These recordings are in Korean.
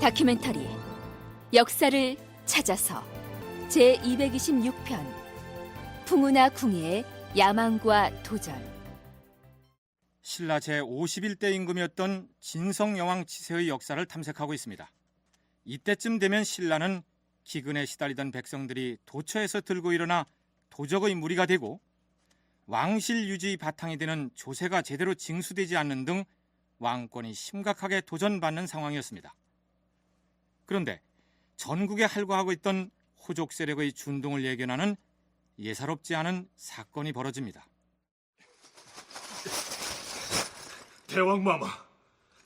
다큐멘터리 역사를 찾아서 제226편 풍우나 궁예의 야망과 도전. 신라 제51대 임금이었던 진성여왕 치세의 역사를 탐색하고 있습니다. 이때쯤 되면 신라는 기근에 시달리던 백성들이 도처에서 들고 일어나 도적의 무리가 되고 왕실 유지의 바탕이 되는 조세가 제대로 징수되지 않는 등 왕권이 심각하게 도전받는 상황이었습니다. 그런데 전국에 할구하고 있던 호족 세력의 준동을 예견하는 예사롭지 않은 사건이 벌어집니다. 대왕마마,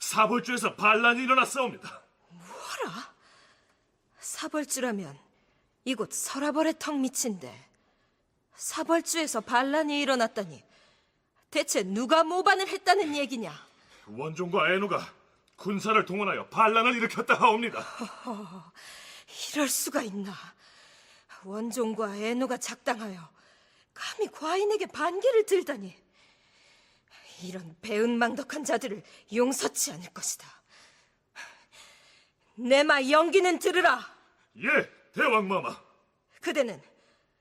사벌주에서 반란이 일어났사옵니다. 뭐라? 사벌주라면 이곳 서라벌의 턱 밑인데 사벌주에서 반란이 일어났다니 대체 누가 모반을 했다는 얘기냐? 원종과 애노가 군사를 동원하여 반란을 일으켰다 하옵니다. 이럴 수가 있나? 원종과 애노가 작당하여 감히 과인에게 반기를 들다니 이런 배은망덕한 자들을 용서치 않을 것이다. 내 말 연기는 들으라. 예, 대왕마마. 그대는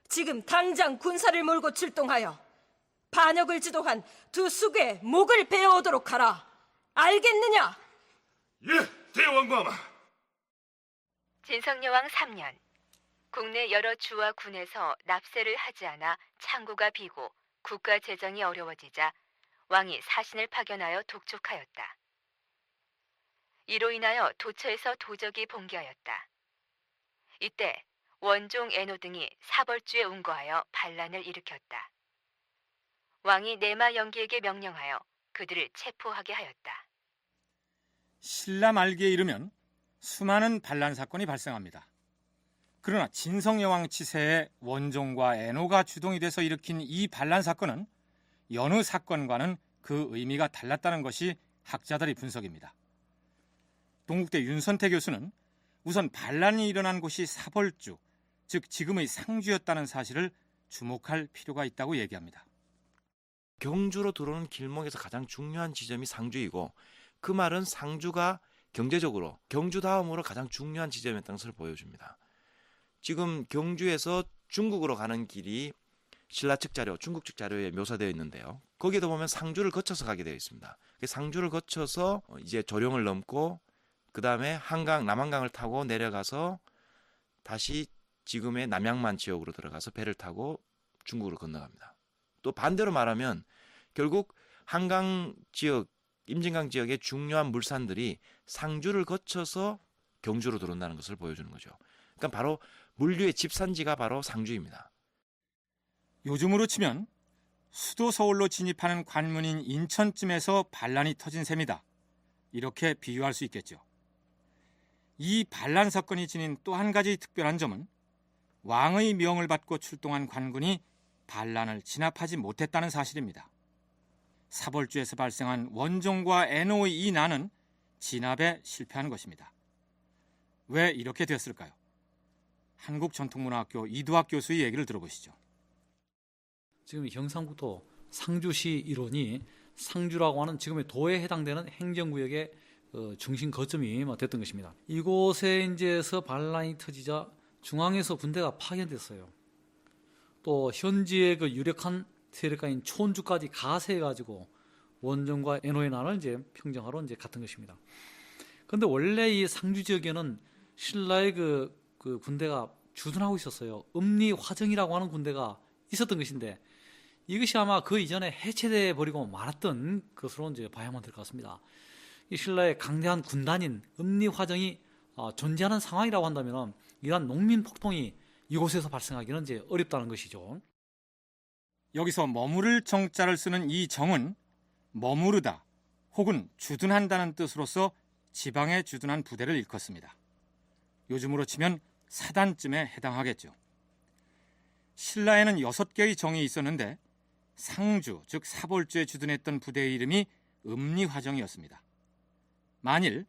지금 당장 군사를 몰고 출동하여 반역을 주도한 두 수괴의 목을 베어오도록 하라. 알겠느냐? 예, 대왕마마. 진성여왕 3년, 국내 여러 주와 군에서 납세를 하지 않아 창고가 비고 국가 재정이 어려워지자 왕이 사신을 파견하여 독촉하였다. 이로 인하여 도처에서 도적이 봉기하였다. 이때 원종, 애노 등이 사벌주에 운거하여 반란을 일으켰다. 왕이 내마 연기에게 명령하여 그들을 체포하게 하였다. 신라 말기에 이르면 수많은 반란 사건이 발생합니다. 그러나 진성여왕 치세의 원종과 애노가 주동이 돼서 일으킨 이 반란 사건은 여느 사건과는 그 의미가 달랐다는 것이 학자들의 분석입니다. 동국대 윤선태 교수는 우선 반란이 일어난 곳이 사벌주, 즉 지금의 상주였다는 사실을 주목할 필요가 있다고 얘기합니다. 경주로 들어오는 길목에서 가장 중요한 지점이 상주이고 그 말은 상주가 경제적으로 경주 다음으로 가장 중요한 지점이었다는 것을 보여줍니다. 지금 경주에서 중국으로 가는 길이 신라 측 자료, 중국 측 자료에 묘사되어 있는데요. 거기에도 보면 상주를 거쳐서 가게 되어 있습니다. 상주를 거쳐서 이제 조령을 넘고 그 다음에 한강, 남한강을 타고 내려가서 다시 지금의 남양만 지역으로 들어가서 배를 타고 중국으로 건너갑니다. 또 반대로 말하면 결국 한강 지역, 임진강 지역의 중요한 물산들이 상주를 거쳐서 경주로 들어온다는 것을 보여주는 거죠. 그러니까 바로 물류의 집산지가 바로 상주입니다. 요즘으로 치면 수도 서울로 진입하는 관문인 인천쯤에서 반란이 터진 셈이다. 이렇게 비유할 수 있겠죠. 이 반란 사건이 지닌 또 한 가지 특별한 점은 왕의 명을 받고 출동한 관군이 반란을 진압하지 못했다는 사실입니다. 사벌주에서 발생한 원종과 애노의 이 난은 진압에 실패한 것입니다. 왜 이렇게 되었을까요? 한국전통문화학교 이두학 교수의 얘기를 들어보시죠. 지금 경상북도 상주시 일원이 상주라고 하는 지금의 도에 해당되는 행정구역의 중심 거점이 됐던 것입니다. 이곳에 이제서 반란이 터지자 중앙에서 군대가 파견됐어요. 또 현지의 그 유력한 세력가인 촌주까지 가세해가지고 원종과 애노의 난을 이제 평정하러 이제 갔던 것입니다. 그런데 원래 이 상주 지역에는 신라의 그 군대가 주둔하고 있었어요. 음리화정이라고 하는 군대가 있었던 것인데 이것이 아마 그 이전에 해체돼 버리고 말았던 것으로 이제 봐야만 될 것 같습니다. 이 신라의 강대한 군단인 음리화정이 존재하는 상황이라고 한다면 이러한 농민 폭동이 이곳에서 발생하기는 이제 어렵다는 것이죠. 여기서 머무를 정자를 쓰는 이 정은 머무르다 혹은 주둔한다는 뜻으로서 지방에 주둔한 부대를 일컫습니다. 요즘으로 치면 사단쯤에 해당하겠죠. 신라에는 6개의 정이 있었는데 상주, 즉 사벌주에 주둔했던 부대의 이름이 음리화정이었습니다. 만일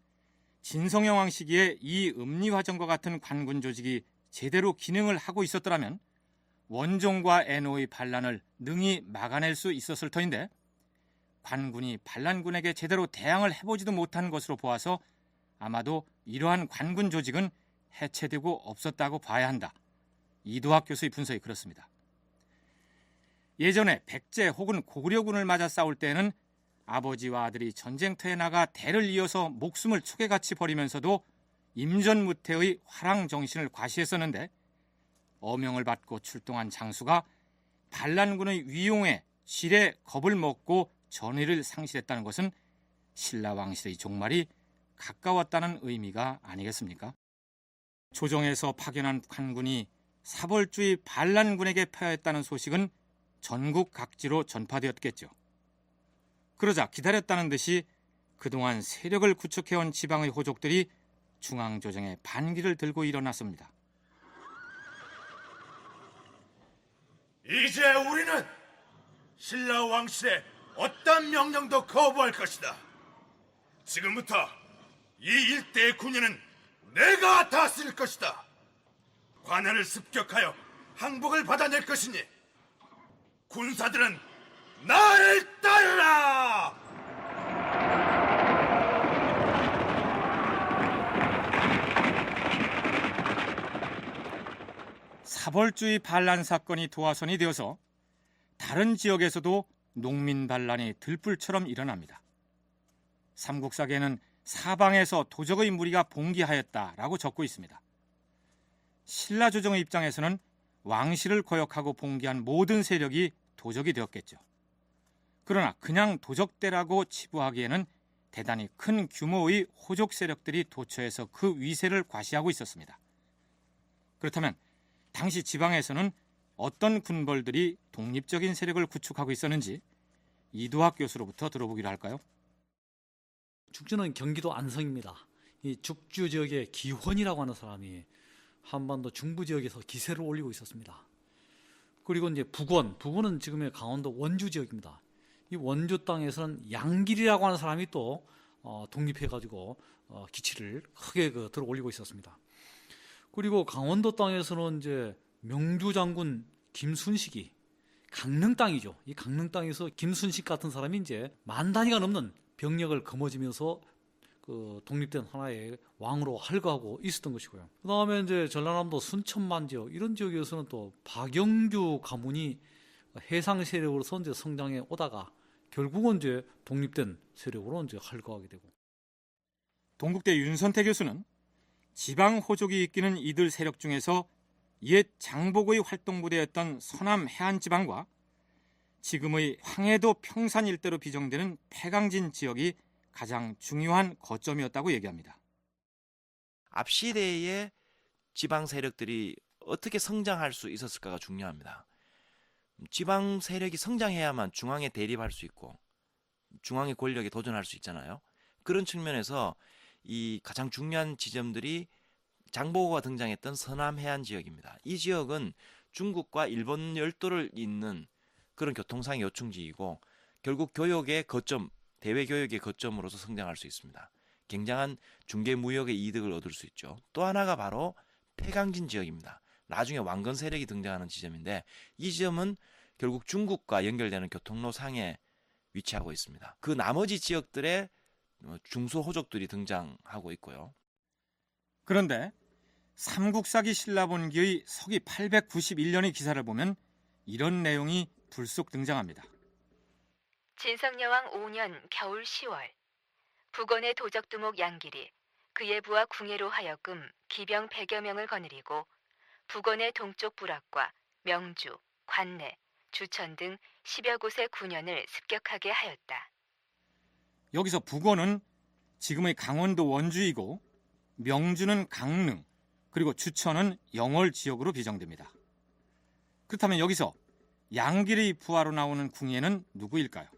진성여왕 시기에 이 음리화정과 같은 관군 조직이 제대로 기능을 하고 있었더라면 원종과 애노의 반란을 능히 막아낼 수 있었을 터인데 관군이 반란군에게 제대로 대항을 해보지도 못한 것으로 보아서 아마도 이러한 관군 조직은 해체되고 없었다고 봐야 한다. 이도학 교수의 분석이 그렇습니다. 예전에 백제 혹은 고구려군을 맞아 싸울 때에는 아버지와 아들이 전쟁터에 나가 대를 이어서 목숨을 촉에같이 버리면서도 임전무태의 화랑 정신을 과시했었는데, 어명을 받고 출동한 장수가 반란군의 위용에 실에 겁을 먹고 전의를 상실했다는 것은 신라 왕실의 종말이 가까웠다는 의미가 아니겠습니까? 조정에서 파견한 관군이 사벌주의 반란군에게 패하였다는 소식은 전국 각지로 전파되었겠죠. 그러자 기다렸다는 듯이 그동안 세력을 구축해온 지방의 호족들이 중앙조정에 반기를 들고 일어났습니다. 이제 우리는 신라 왕실의 어떤 명령도 거부할 것이다. 지금부터 이 일대의 군인은 내가 다스릴 것이다. 관할을 습격하여 항복을 받아낼 것이니 군사들은 나를 따르라! 사벌주의 반란 사건이 도화선이 되어서 다른 지역에서도 농민 반란이 들불처럼 일어납니다. 삼국사계에는 사방에서 도적의 무리가 봉기하였다라고 적고 있습니다. 신라 조정의 입장에서는 왕실을 거역하고 봉기한 모든 세력이 도적이 되었겠죠. 그러나 그냥 도적대라고 치부하기에는 대단히 큰 규모의 호족 세력들이 도처에서 그 위세를 과시하고 있었습니다. 그렇다면 당시 지방에서는 어떤 군벌들이 독립적인 세력을 구축하고 있었는지 이도학 교수로부터 들어보기로 할까요? 죽주는 경기도 안성입니다. 이 죽주 지역의 기원이라고 하는 사람이 한반도 중부 지역에서 기세를 올리고 있었습니다. 그리고 이제 북원은 지금의 강원도 원주 지역입니다. 이 원주 땅에서는 양길이라고 하는 사람이 또 독립해가지고 기치를 크게 들어 올리고 있었습니다. 그리고 강원도 땅에서는 이제 명주 장군 김순식이 강릉 땅이죠. 이 강릉 땅에서 김순식 같은 사람이 이제 만 단위가 넘는 병력을 거머쥐면서 그 독립된 하나의 왕으로 활거하고 있었던 것이고요. 그 다음에 이제 전라남도 순천만 지역 이런 지역에서는 또 박영주 가문이 해상 세력으로서 이제 성장해 오다가 결국은 이제 독립된 세력으로 이제 활거하게 되고. 동국대 윤선태 교수는 지방 호족이 이끄는 이들 세력 중에서 옛 장복의 활동부대였던 서남 해안지방과 지금의 황해도 평산 일대로 비정되는 패강진 지역이 가장 중요한 거점이었다고 얘기합니다. 앞 시대의 지방 세력들이 어떻게 성장할 수 있었을까가 중요합니다. 지방 세력이 성장해야만 중앙에 대립할 수 있고 중앙의 권력에 도전할 수 있잖아요. 그런 측면에서 이 가장 중요한 지점들이 장보고가 등장했던 서남 해안 지역입니다. 이 지역은 중국과 일본 열도를 잇는 그런 교통상의 요충지이고 결국 교역의 거점, 대외 교역의 거점으로서 성장할 수 있습니다. 굉장한 중개 무역의 이득을 얻을 수 있죠. 또 하나가 바로 패강진 지역입니다. 나중에 왕건 세력이 등장하는 지점인데 이 지점은 결국 중국과 연결되는 교통로 상에 위치하고 있습니다. 그 나머지 지역들의 중소호족들이 등장하고 있고요. 그런데 삼국사기 신라본기의 서기 891년의 기사를 보면 이런 내용이 불쑥 등장합니다. 진성여왕 5년 겨울 10월 북원의 도적두목 양길이 그의 부하 궁예로 하여금 기병 100여 명을 거느리고 북원의 동쪽 부락과 명주, 관내, 주천 등 10여 곳의 군현을 습격하게 하였다. 여기서 북원은 지금의 강원도 원주이고 명주는 강릉, 그리고 주천은 영월 지역으로 비정됩니다. 그렇다면 여기서 양길의 부하로 나오는 궁예는 누구일까요?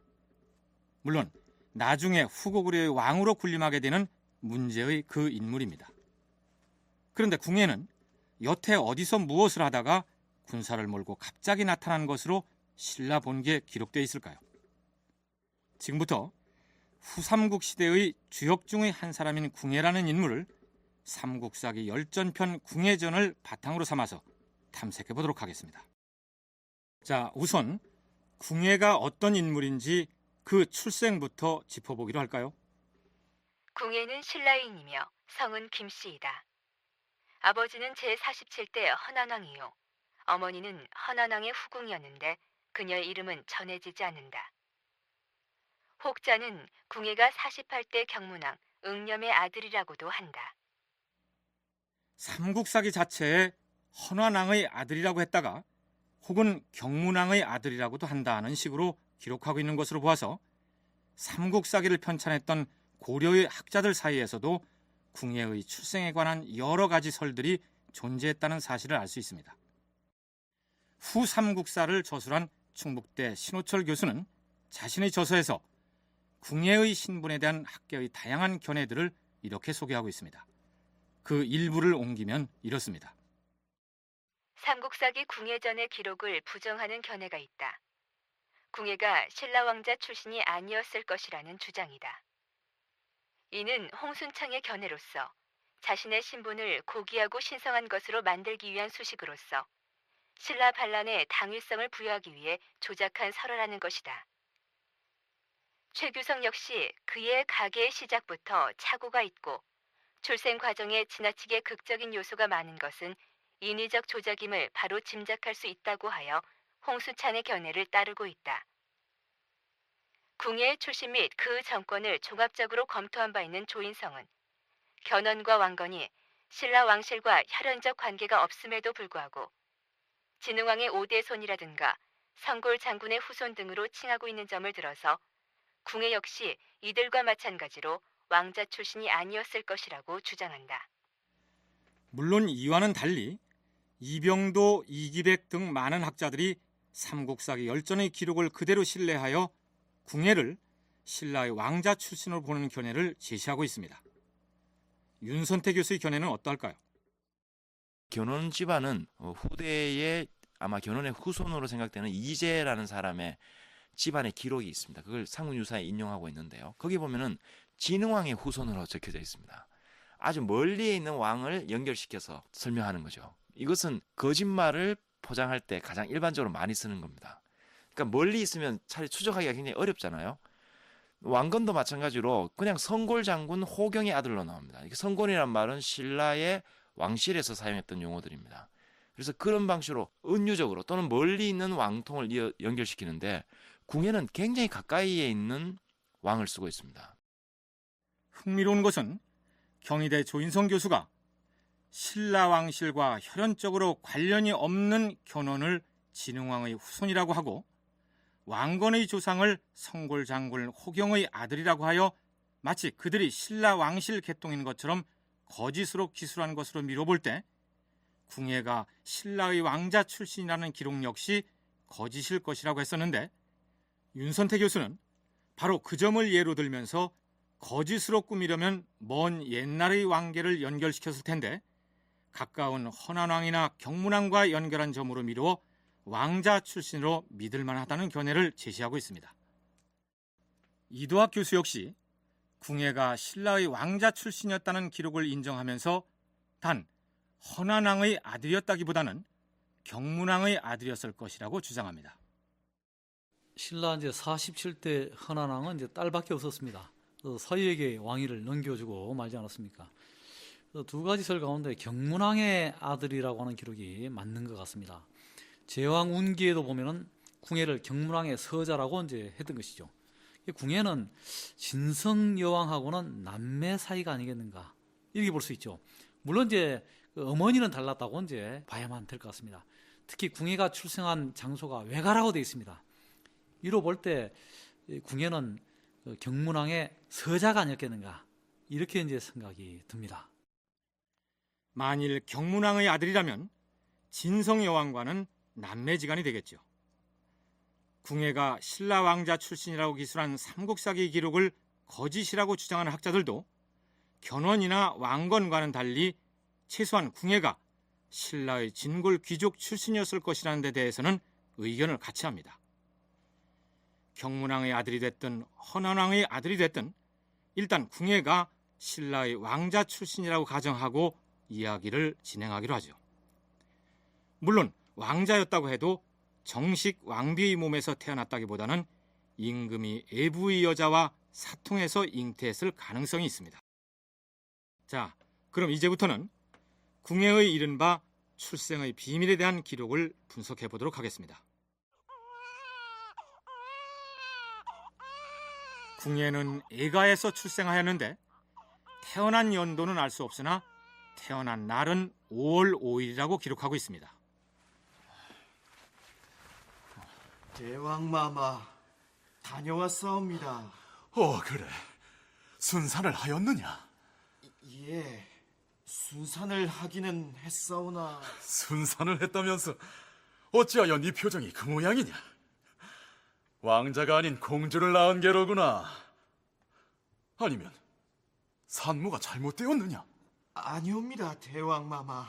물론 나중에 후고구려의 왕으로 군림하게 되는 문제의 그 인물입니다. 그런데 궁예는 여태 어디서 무엇을 하다가 군사를 몰고 갑자기 나타난 것으로 신라 본기에 기록되어 있을까요? 지금부터 후삼국 시대의 주역 중의 한 사람인 궁예라는 인물을 삼국사기 열전편 궁예전을 바탕으로 삼아서 탐색해 보도록 하겠습니다. 자, 우선 궁예가 어떤 인물인지 그 출생부터 짚어보기로 할까요? 궁예는 신라인이며 성은 김씨이다. 아버지는 제47대 헌안왕이요. 어머니는 헌안왕의 후궁이었는데 그녀의 이름은 전해지지 않는다. 혹자는 궁예가 48대 경문왕 응념의 아들이라고도 한다. 삼국사기 자체에 헌환왕의 아들이라고 했다가 혹은 경문왕의 아들이라고도 한다는 식으로 기록하고 있는 것으로 보아서 삼국사기를 편찬했던 고려의 학자들 사이에서도 궁예의 출생에 관한 여러 가지 설들이 존재했다는 사실을 알 수 있습니다. 후 삼국사를 저술한 충북대 신호철 교수는 자신의 저서에서 궁예의 신분에 대한 학계의 다양한 견해들을 이렇게 소개하고 있습니다. 그 일부를 옮기면 이렇습니다. 삼국사기 궁예전의 기록을 부정하는 견해가 있다. 궁예가 신라왕자 출신이 아니었을 것이라는 주장이다. 이는 홍순창의 견해로서 자신의 신분을 고귀하고 신성한 것으로 만들기 위한 수식으로서 신라 반란에 당위성을 부여하기 위해 조작한 설화라는 것이다. 최규성 역시 그의 가계의 시작부터 착오가 있고 출생 과정에 지나치게 극적인 요소가 많은 것은 인위적 조작임을 바로 짐작할 수 있다고 하여 홍순창의 견해를 따르고 있다. 궁예의 출신 및 그 정권을 종합적으로 검토한 바 있는 조인성은 견훤과 왕건이 신라 왕실과 혈연적 관계가 없음에도 불구하고 진흥왕의 5대 손이라든가 성골 장군의 후손 등으로 칭하고 있는 점을 들어서 궁예 역시 이들과 마찬가지로 왕자 출신이 아니었을 것이라고 주장한다. 물론 이와는 달리 이병도, 이기백 등 많은 학자들이 삼국사기 열전의 기록을 그대로 신뢰하여 궁예를 신라의 왕자 출신으로 보는 견해를 제시하고 있습니다. 윤선태 교수의 견해는 어떨까요? 견훤 집안은 후대의 아마 견훤의 후손으로 생각되는 이재라는 사람의 집안의 기록이 있습니다. 그걸 상문유사에 인용하고 있는데요. 거기 보면은 진흥왕의 후손으로 적혀져 있습니다. 아주 멀리에 있는 왕을 연결시켜서 설명하는 거죠. 이것은 거짓말을 포장할 때 가장 일반적으로 많이 쓰는 겁니다. 그러니까 멀리 있으면 차라리 추적하기가 굉장히 어렵잖아요. 왕건도 마찬가지로 그냥 성골 장군 호경의 아들로 나옵니다. 성골이란 말은 신라의 왕실에서 사용했던 용어들입니다. 그래서 그런 방식으로 은유적으로 또는 멀리 있는 왕통을 연결시키는데 궁예는 굉장히 가까이에 있는 왕을 쓰고 있습니다. 흥미로운 것은 경희대 조인성 교수가 신라 왕실과 혈연적으로 관련이 없는 견훤을 진흥왕의 후손이라고 하고 왕건의 조상을 성골 장군 호경의 아들이라고 하여 마치 그들이 신라 왕실 계통인 것처럼 거짓으로 기술한 것으로 미뤄볼 때 궁예가 신라의 왕자 출신이라는 기록 역시 거짓일 것이라고 했었는데 윤선태 교수는 바로 그 점을 예로 들면서 거짓으로 꾸미려면 먼 옛날의 왕계를 연결시켰을 텐데 가까운 헌안왕이나 경문왕과 연결한 점으로 미루어 왕자 출신으로 믿을 만하다는 견해를 제시하고 있습니다. 이도학 교수 역시 궁예가 신라의 왕자 출신이었다는 기록을 인정하면서 단 헌안왕의 아들이었다기보다는 경문왕의 아들이었을 것이라고 주장합니다. 신라 이제 47대 헌안왕은 이제 딸밖에 없었습니다. 서희에게 왕위를 넘겨주고 말지 않았습니까? 두 가지 설 가운데 경문왕의 아들이라고 하는 기록이 맞는 것 같습니다. 제왕 운기에도 보면은 궁예를 경문왕의 서자라고 이제 했던 것이죠. 궁예는 진성 여왕하고는 남매 사이가 아니겠는가 이렇게 볼 수 있죠. 물론 이제 어머니는 달랐다고 이제 봐야만 될 것 같습니다. 특히 궁예가 출생한 장소가 외가라고 되어 있습니다. 이로 볼 때 궁예는 경문왕의 서자가 아니었겠는가 이렇게 이제 생각이 듭니다. 만일 경문왕의 아들이라면 진성 여왕과는 남매지간이 되겠죠. 궁예가 신라 왕자 출신이라고 기술한 삼국사기 기록을 거짓이라고 주장하는 학자들도 견훤이나 왕건과는 달리 최소한 궁예가 신라의 진골 귀족 출신이었을 것이라는 데 대해서는 의견을 같이 합니다. 경문왕의 아들이 됐든 헌안왕의 아들이 됐든 일단 궁예가 신라의 왕자 출신이라고 가정하고 이야기를 진행하기로 하죠. 물론 왕자였다고 해도 정식 왕비의 몸에서 태어났다기보다는 임금이 애부의 여자와 사통해서 잉태했을 가능성이 있습니다. 자, 그럼 이제부터는 궁예의 이른바 출생의 비밀에 대한 기록을 분석해 보도록 하겠습니다. 궁예는 애가에서 출생하였는데 태어난 연도는 알 수 없으나 태어난 날은 5월 5일이라고 기록하고 있습니다. 대왕마마, 다녀왔사옵니다. 그래. 순산을 하였느냐? 예, 순산을 하기는 했사오나. 순산을 했다면서 어찌하여 네 표정이 그 모양이냐? 왕자가 아닌 공주를 낳은 게로구나. 아니면 산모가 잘못되었느냐? 아니옵니다, 대왕마마.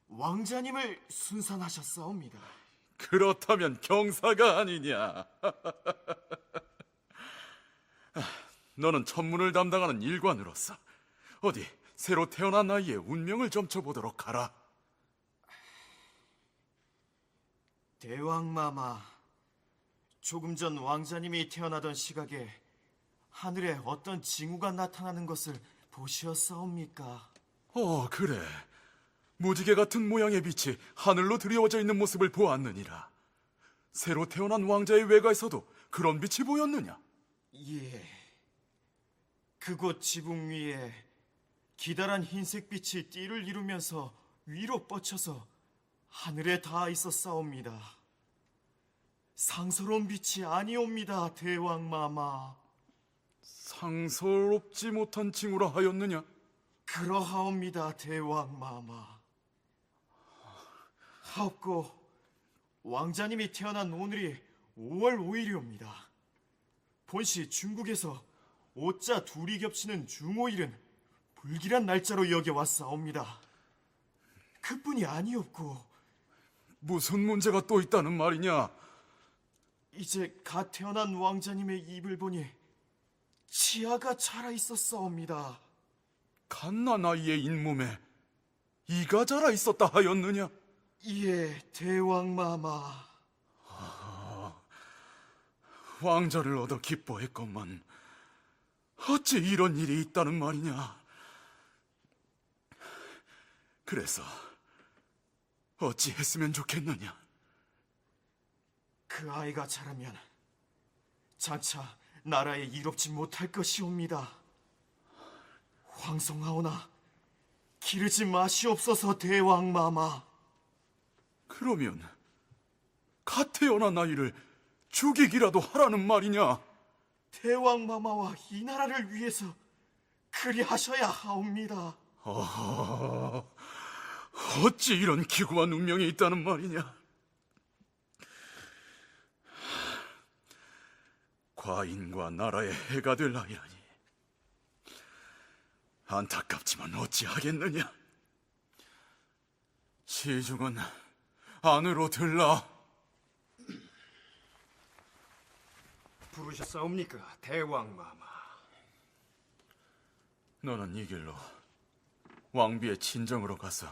왕자님을 순산하셨사옵니다. 그렇다면 경사가 아니냐? 너는 천문을 담당하는 일관으로서 어디 새로 태어난 아이의 운명을 점쳐보도록 하라. 대왕마마, 조금 전 왕자님이 태어나던 시각에 하늘에 어떤 징후가 나타나는 것을 보시었사옵니까? 그래. 무지개 같은 모양의 빛이 하늘로 드리워져 있는 모습을 보았느니라. 새로 태어난 왕자의 외가에서도 그런 빛이 보였느냐? 예. 그곳 지붕 위에 기다란 흰색빛이 띠를 이루면서 위로 뻗쳐서 하늘에 닿아 있었사옵니다. 상서로운 빛이 아니옵니다, 대왕마마. 상서롭지 못한 징후라 하였느냐? 그러하옵니다, 대왕마마. 하옵고 왕자님이 태어난 오늘이 5월 5일이옵니다. 본시 중국에서 오자 둘이 겹치는 중오일은 불길한 날짜로 여겨왔사옵니다. 그뿐이 아니었고 무슨 문제가 또 있다는 말이냐? 이제 갓 태어난 왕자님의 입을 보니 치아가 자라 있었사옵니다. 갓난 아이의 잇몸에 이가 자라 있었다 하였느냐? 예, 대왕마마. 왕자를 얻어 기뻐했건만 어찌 이런 일이 있다는 말이냐? 그래서 어찌 했으면 좋겠느냐? 그 아이가 자라면 장차 나라에 이롭지 못할 것이옵니다. 황송하오나 기르지 마시옵소서, 대왕마마. 그러면 갓 태어난 아이를 죽이기라도 하라는 말이냐? 대왕마마와 이 나라를 위해서 그리하셔야 하옵니다. 어찌 이런 기구한 운명이 있다는 말이냐? 과인과 나라의 해가 될 아이라니 안타깝지만 어찌하겠느냐? 시중은 안으로 들라. 부르셨사옵니까, 대왕마마? 너는 이 길로 왕비의 친정으로 가서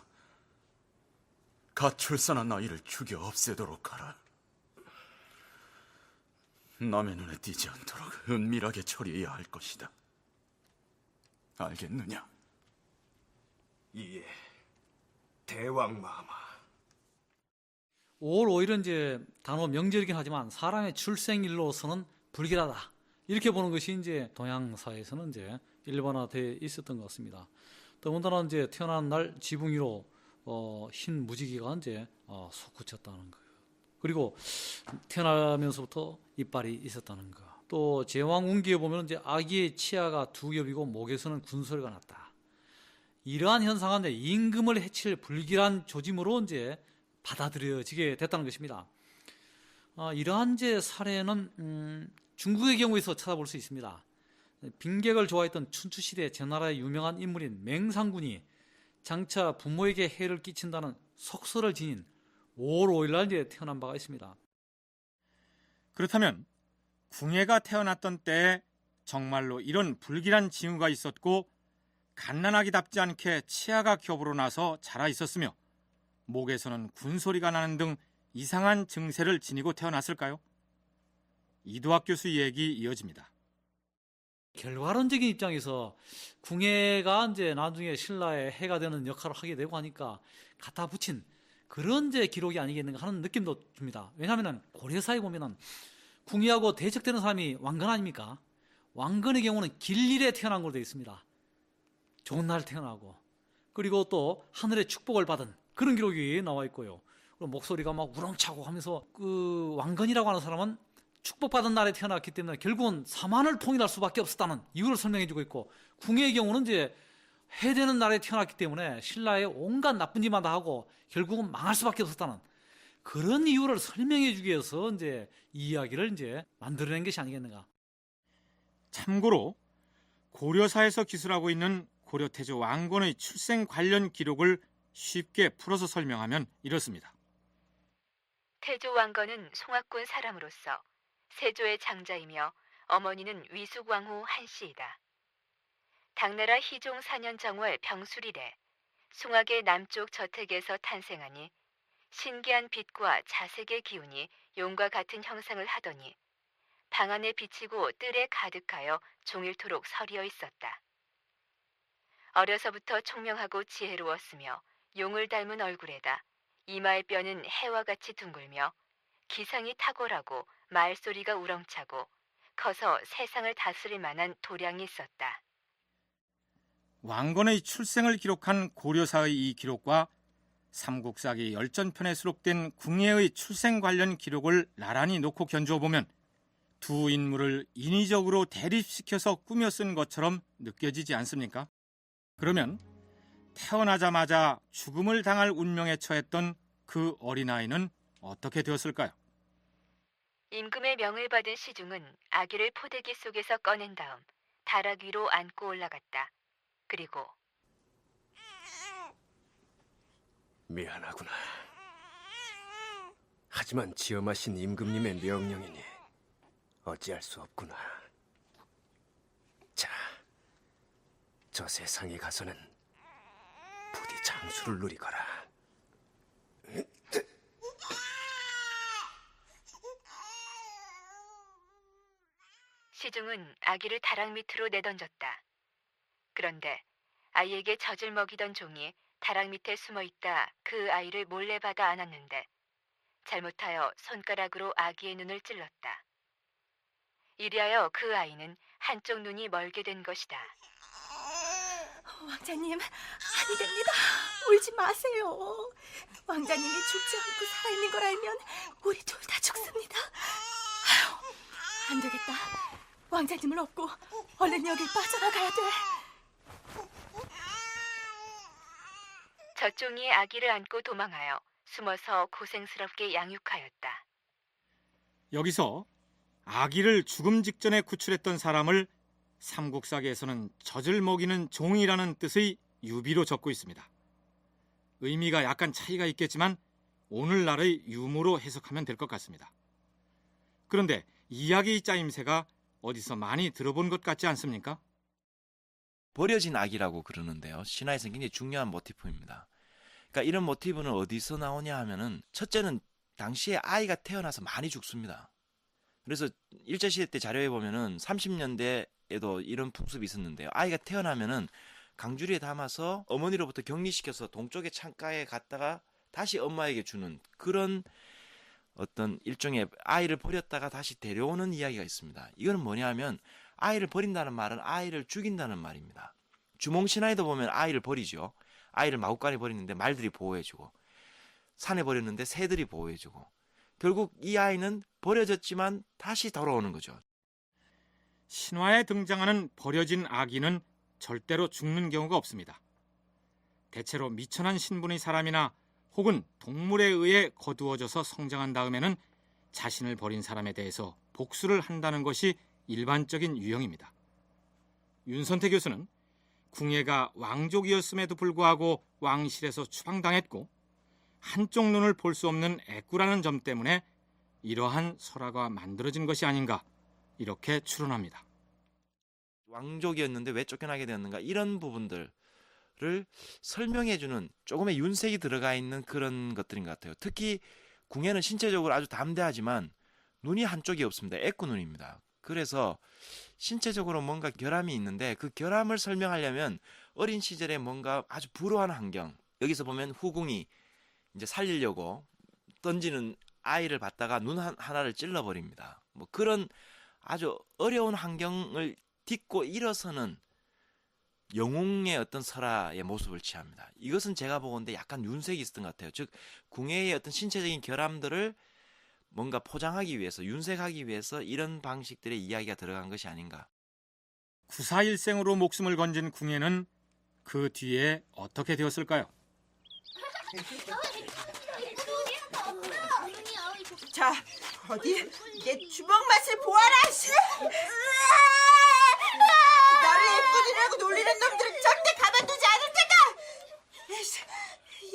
갓 출산한 아이를 죽여 없애도록 하라. 남의 눈에 띄지 않도록 은밀하게 처리해야 할 것이다. 알겠느냐? 예, 대왕마마. 5월 5일은 이제 단어 명절이긴 하지만 사람의 출생일로서는 불길하다. 이렇게 보는 것이 이제 동양 사회에서는 이제 일반화되어 있었던 것 같습니다. 더군다나 이제 태어난 날 지붕 위로 흰 무지개가 이제 솟구쳤다는 거예요. 그리고 태어나면서부터 이빨이 있었다는 거. 또 제왕운기에 보면 이제 아기의 치아가 두 겹이고 목에서는 군소리가 났다. 이러한 현상은 이제 임금을 해칠 불길한 조짐으로 이제 받아들여지게 됐다는 것입니다. 이러한 이제 사례는 중국의 경우에서 찾아볼 수 있습니다. 빈객을 좋아했던 춘추시대 제나라의 유명한 인물인 맹상군이 장차 부모에게 해를 끼친다는 속설을 지닌 5월 5일 날 이제 태어난 바가 있습니다. 그렇다면 궁예가 태어났던 때에 정말로 이런 불길한 징후가 있었고 갓난아기답지 않게 치아가 겹으로 나서 자라 있었으며 목에서는 군소리가 나는 등 이상한 증세를 지니고 태어났을까요? 이도학 교수 얘기 이어집니다. 결과론적인 입장에서 궁예가 이제 나중에 신라의 해가 되는 역할을 하게 되고 하니까 갖다 붙인 그런 이제 기록이 아니겠는가 하는 느낌도 듭니다. 왜냐하면 고려사에 보면은 궁예하고 대척되는 사람이 왕건 아닙니까? 왕건의 경우는 길일에 태어난 걸로 되어 있습니다. 좋은 날 태어나고 그리고 또 하늘의 축복을 받은 그런 기록이 나와 있고요. 그리고 목소리가 막 우렁차고 하면서 그 왕건이라고 하는 사람은 축복받은 날에 태어났기 때문에 결국은 사만을 통일할 수밖에 없었다는 이유를 설명해주고 있고, 궁예의 경우는 이제 해되는 날에 태어났기 때문에 신라의 온갖 나쁜 짓만 다 하고 결국은 망할 수밖에 없었다는 그런 이유를 설명해주기 위해서 이제 이 이야기를 이제 만들어낸 것이 아니겠는가. 참고로 고려사에서 기술하고 있는 고려태조 왕건의 출생 관련 기록을 쉽게 풀어서 설명하면 이렇습니다. 태조 왕건은 송악군 사람으로서 세조의 장자이며 어머니는 위숙왕후 한씨이다. 당나라 희종 4년 정월 병술일에 송악의 남쪽 저택에서 탄생하니 신기한 빛과 자색의 기운이 용과 같은 형상을 하더니 방 안에 비치고 뜰에 가득하여 종일토록 서리어 있었다. 어려서부터 총명하고 지혜로웠으며 용을 닮은 얼굴에다 이마의 뼈는 해와 같이 둥글며 기상이 탁월하고 말소리가 우렁차고 커서 세상을 다스릴 만한 도량이 있었다. 왕건의 출생을 기록한 고려사의 이 기록과 삼국사기 열전편에 수록된 궁예의 출생 관련 기록을 나란히 놓고 견주어 보면 두 인물을 인위적으로 대립시켜서 꾸며 쓴 것처럼 느껴지지 않습니까? 그러면 태어나자마자 죽음을 당할 운명에 처했던 그 어린아이는 어떻게 되었을까요? 임금의 명을 받은 시중은 아기를 포대기 속에서 꺼낸 다음 다락 위로 안고 올라갔다. 그리고 미안하구나. 하지만 지엄하신 임금님의 명령이니 어찌할 수 없구나. 자, 저 세상에 가서는 부디 장수를 누리거라. 시중은 아기를 다락 밑으로 내던졌다. 그런데 아이에게 젖을 먹이던 종이 다락 밑에 숨어있다 그 아이를 몰래 받아 안았는데 잘못하여 손가락으로 아기의 눈을 찔렀다. 이리하여 그 아이는 한쪽 눈이 멀게 된 것이다. 왕자님, 아니 됩니다. 울지 마세요. 왕자님이 죽지 않고 살아있는 걸 알면 우리 둘 다 죽습니다. 아유, 안 되겠다. 왕자님을 업고 얼른 여길 빠져나가야 돼. 젖종이 아기를 안고 도망하여 숨어서 고생스럽게 양육하였다. 여기서 아기를 죽음 직전에 구출했던 사람을 삼국사기에서는 젖을 먹이는 종이라는 뜻의 유비로 적고 있습니다. 의미가 약간 차이가 있겠지만 오늘날의 유머로 해석하면 될 것 같습니다. 그런데 이야기 짜임새가 어디서 많이 들어본 것 같지 않습니까? 버려진 아기라고 그러는데요. 신화에서는 굉장히 중요한 모티프입니다. 그러니까 이런 모티브는 어디서 나오냐 하면은 첫째는 당시에 아이가 태어나서 많이 죽습니다. 그래서 일제시대 때 자료에 보면은 30년대에도 이런 풍습이 있었는데요. 아이가 태어나면은 강주리에 담아서 어머니로부터 격리시켜서 동쪽의 창가에 갔다가 다시 엄마에게 주는 그런 어떤 일종의 아이를 버렸다가 다시 데려오는 이야기가 있습니다. 이거는 뭐냐 하면 아이를 버린다는 말은 아이를 죽인다는 말입니다. 주몽신화에도 보면 아이를 버리죠. 아이를 마구간에 버리는데 말들이 보호해주고 산에 버렸는데 새들이 보호해주고 결국 이 아이는 버려졌지만 다시 돌아오는 거죠. 신화에 등장하는 버려진 아기는 절대로 죽는 경우가 없습니다. 대체로 미천한 신분의 사람이나 혹은 동물에 의해 거두어져서 성장한 다음에는 자신을 버린 사람에 대해서 복수를 한다는 것이 일반적인 유형입니다. 윤선태 교수는 궁예가 왕족이었음에도 불구하고 왕실에서 추방당했고 한쪽 눈을 볼 수 없는 애꾸라는 점 때문에 이러한 설화가 만들어진 것이 아닌가 이렇게 추론합니다. 왕족이었는데 왜 쫓겨나게 되었는가 이런 부분들을 설명해주는 조금의 윤색이 들어가 있는 그런 것들인 것 같아요. 특히 궁예는 신체적으로 아주 담대하지만 눈이 한쪽이 없습니다. 애꾸눈입니다. 그래서 신체적으로 뭔가 결함이 있는데 그 결함을 설명하려면 어린 시절에 뭔가 아주 불우한 환경, 여기서 보면 후궁이 이제 살리려고 던지는 아이를 봤다가 눈 하나를 찔러버립니다. 뭐 그런 아주 어려운 환경을 딛고 일어서는 영웅의 어떤 설화의 모습을 취합니다. 이것은 제가 보건대 약간 윤색이 있었던 것 같아요. 즉 궁예의 어떤 신체적인 결함들을 뭔가 포장하기 위해서, 윤색하기 위해서 이런 방식들의 이야기가 들어간 것이 아닌가. 구사일생으로 목숨을 건진 궁예는 그 뒤에 어떻게 되었을까요? 자, 어디 내 주먹 맛을 보아라. 나를 예쁘리라고 놀리는 놈들은 절대 가만두지 않을 테다.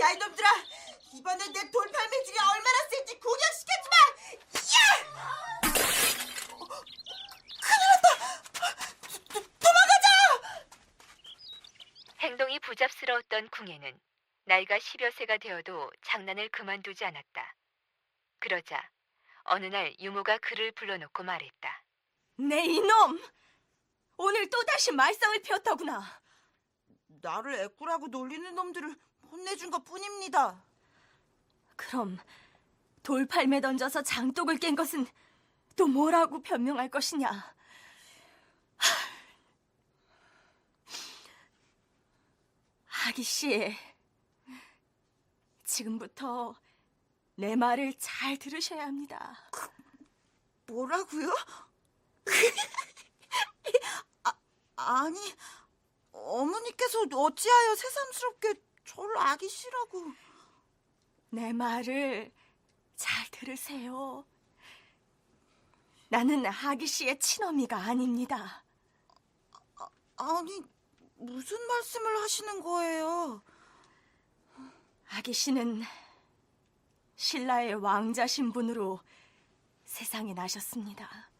야, 이놈들아, 이번엔 내 돌팔매질이 얼마나 센지 구경시켜주마. 행동이 부잡스러웠던 궁예는 나이가 10여 세가 되어도 장난을 그만두지 않았다. 그러자 어느 날 유모가 그를 불러놓고 말했다. 네 이놈, 오늘 또다시 말썽을 피웠더구나. 나를 애꾸라고 놀리는 놈들을 혼내준 것뿐입니다. 그럼 돌팔매 던져서 장독을 깬 것은 또 뭐라고 변명할 것이냐? 아기씨, 지금부터 내 말을 잘 들으셔야 합니다. 뭐라고요? 아니, 어머니께서 어찌하여 새삼스럽게 저를 아기씨라고. 내 말을 잘 들으세요. 나는 아기씨의 친어미가 아닙니다. 아니, 무슨 말씀을 하시는 거예요? 아기씨는 신라의 왕자 신분으로 세상에 나셨습니다.